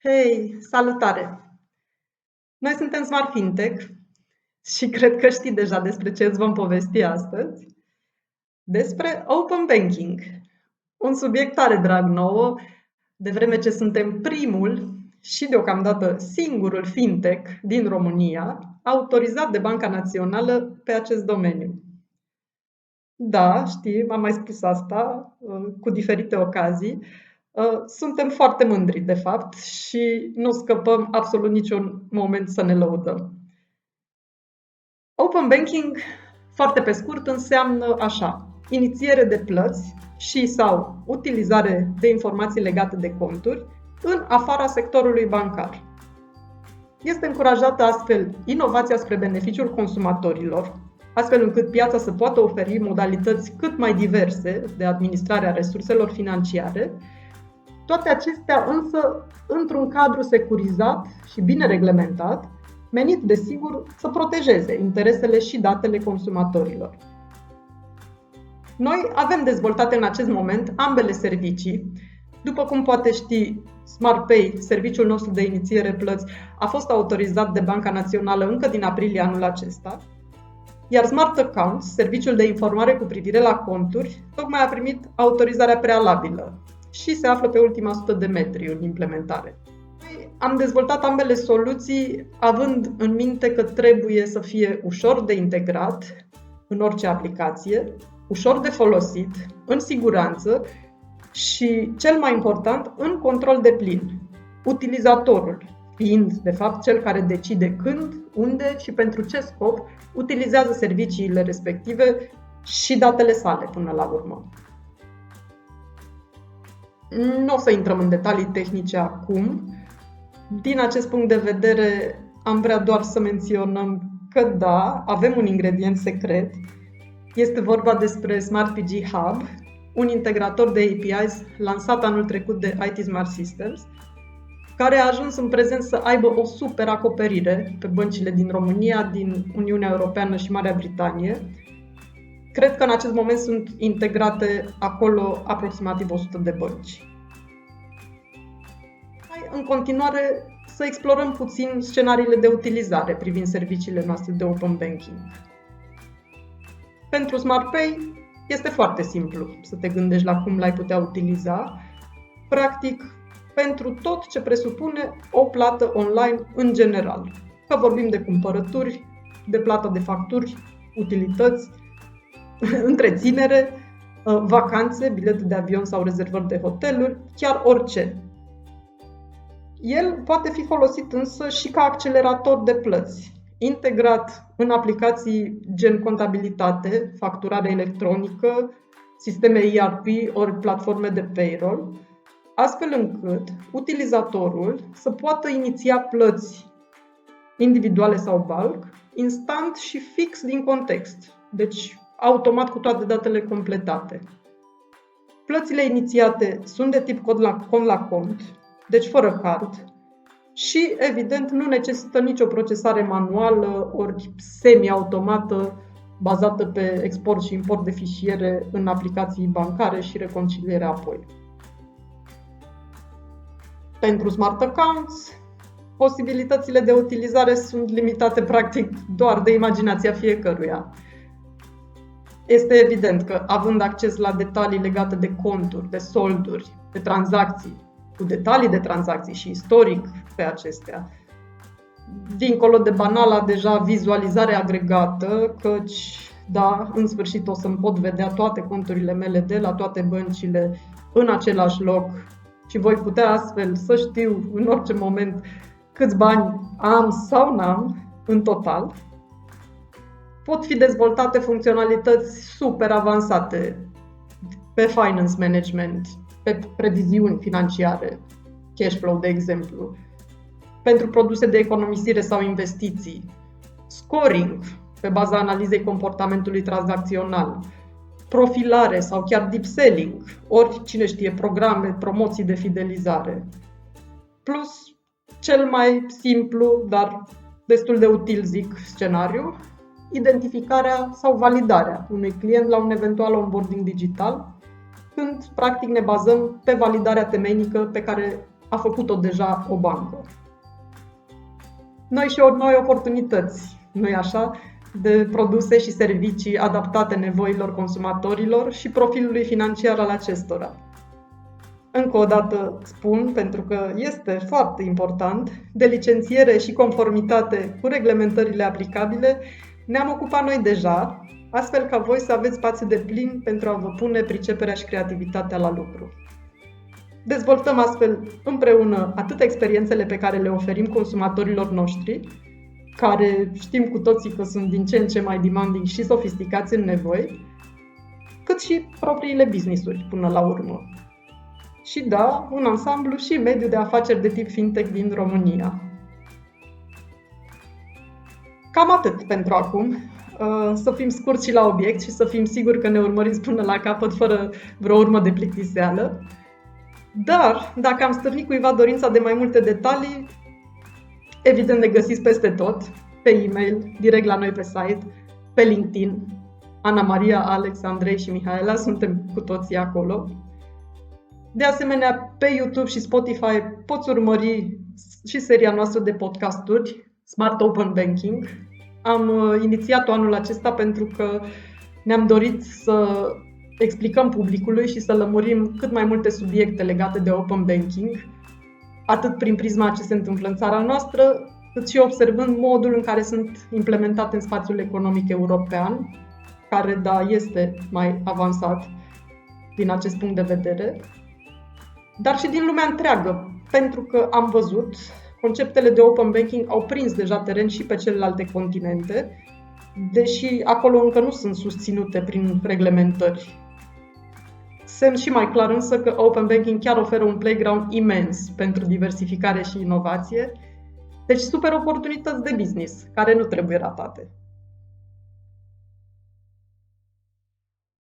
Hei, salutare! Noi suntem Smart Fintech și cred că știi deja despre ce îți vom povesti astăzi. Despre Open Banking, un subiect tare drag nouă, de vreme ce suntem primul și deocamdată singurul fintech din România autorizat de Banca Națională pe acest domeniu. Da, știi, am mai spus asta cu diferite ocazii. Suntem foarte mândri, de fapt, și nu scăpăm absolut niciun moment să ne lăudăm. Open banking, foarte pe scurt, înseamnă așa: inițiere de plăți și sau utilizare de informații legate de conturi în afara sectorului bancar. Este încurajată astfel inovația spre beneficiul consumatorilor, astfel încât piața să poată oferi modalități cât mai diverse de administrare a resurselor financiare, toate acestea însă într-un cadru securizat și bine reglementat, menit, desigur, să protejeze interesele și datele consumatorilor. Noi avem dezvoltate în acest moment ambele servicii. După cum poate ști, SmartPay, serviciul nostru de inițiere plăți, a fost autorizat de Banca Națională încă din aprilie anul acesta, iar Smart Account, serviciul de informare cu privire la conturi, tocmai a primit autorizarea prealabilă și se află pe ultima 100 de metri în implementare. Am dezvoltat ambele soluții având în minte că trebuie să fie ușor de integrat în orice aplicație, ușor de folosit, în siguranță și, cel mai important, în control deplin. Utilizatorul fiind, de fapt, cel care decide când, unde și pentru ce scop utilizează serviciile respective și datele sale până la urmă. Nu o să intrăm în detalii tehnice acum. Din acest punct de vedere, am vrea doar să menționăm că da, avem un ingredient secret. Este vorba despre SmartPG Hub, un integrator de APIs lansat anul trecut de IT Smart Systems, care a ajuns în prezent să aibă o super acoperire pe băncile din România, din Uniunea Europeană și Marea Britanie. Cred că în acest moment sunt integrate acolo aproximativ 100 de bănci. În continuare, să explorăm puțin scenariile de utilizare privind serviciile noastre de Open Banking. Pentru SmartPay este foarte simplu să te gândești la cum l-ai putea utiliza. Practic, pentru tot ce presupune o plată online în general. Că vorbim de cumpărături, de plată de facturi, utilități, întreținere, vacanțe, bilete de avion sau rezervări de hoteluri, chiar orice. El poate fi folosit însă și ca accelerator de plăți, integrat în aplicații gen contabilitate, facturare electronică, sisteme ERP ori platforme de payroll, astfel încât utilizatorul să poată iniția plăți individuale sau bulk, instant și fix din context, deci automat cu toate datele completate. Plățile inițiate sunt de tip cont la cont, deci fără card, și, evident, nu necesită nicio procesare manuală ori semi-automată bazată pe export și import de fișiere în aplicații bancare și reconciliere apoi. Pentru Smart Accounts, posibilitățile de utilizare sunt limitate practic doar de imaginația fiecăruia. Este evident că, având acces la detalii legate de conturi, de solduri, de tranzacții, cu detalii de tranzacții și istoric pe acestea, dincolo de banala deja vizualizare agregată, căci, da, în sfârșit o să-mi pot vedea toate conturile mele de la toate băncile în același loc și voi putea astfel să știu în orice moment câți bani am sau n-am în total, pot fi dezvoltate funcționalități super avansate pe finance management, pe previziuni financiare, cash flow de exemplu, pentru produse de economisire sau investiții, scoring pe baza analizei comportamentului tranzacțional, profilare sau chiar deep selling, ori cine știe, programe, promoții de fidelizare. Plus, cel mai simplu, dar destul de util, zic, scenariu, identificarea sau validarea unui client la un eventual onboarding digital, când practic ne bazăm pe validarea temeinică pe care a făcut-o deja o bancă. Noi oportunități, nu-i așa, de produse și servicii adaptate nevoilor consumatorilor și profilului financiar al acestora. Încă o dată spun, pentru că este foarte important, de licențiere și conformitate cu reglementările aplicabile ne-am ocupat noi deja, astfel ca voi să aveți spațiu deplin pentru a vă pune priceperea și creativitatea la lucru. Dezvoltăm astfel împreună atât experiențele pe care le oferim consumatorilor noștri, care știm cu toții că sunt din ce în ce mai demanding și sofisticați în nevoi, cât și propriile business-uri până la urmă. Și da, un ansamblu și mediu de afaceri de tip fintech din România. Cam atât pentru acum. Să fim scurți și la obiect și să fim siguri că ne urmăriți până la capăt fără vreo urmă de plictiseală. Dar, dacă am stârnit cuiva dorința de mai multe detalii, evident ne găsiți peste tot, pe e-mail, direct la noi pe site, pe LinkedIn. Ana Maria, Alex, Andrei și Mihaela, suntem cu toții acolo. De asemenea, pe YouTube și Spotify poți urmări și seria noastră de podcasturi, Smart Open Banking. Am inițiat-o anul acesta pentru că ne-am dorit să explicăm publicului și să lămurim cât mai multe subiecte legate de Open Banking, atât prin prisma ce se întâmplă în țara noastră, cât și observând modul în care sunt implementate în spațiul economic european, care, da, este mai avansat din acest punct de vedere, dar și din lumea întreagă, pentru că am văzut, conceptele de Open Banking au prins deja teren și pe celelalte continente, deși acolo încă nu sunt susținute prin reglementări. Semn și mai clar însă că Open Banking chiar oferă un playground imens pentru diversificare și inovație, deci super oportunități de business, care nu trebuie ratate.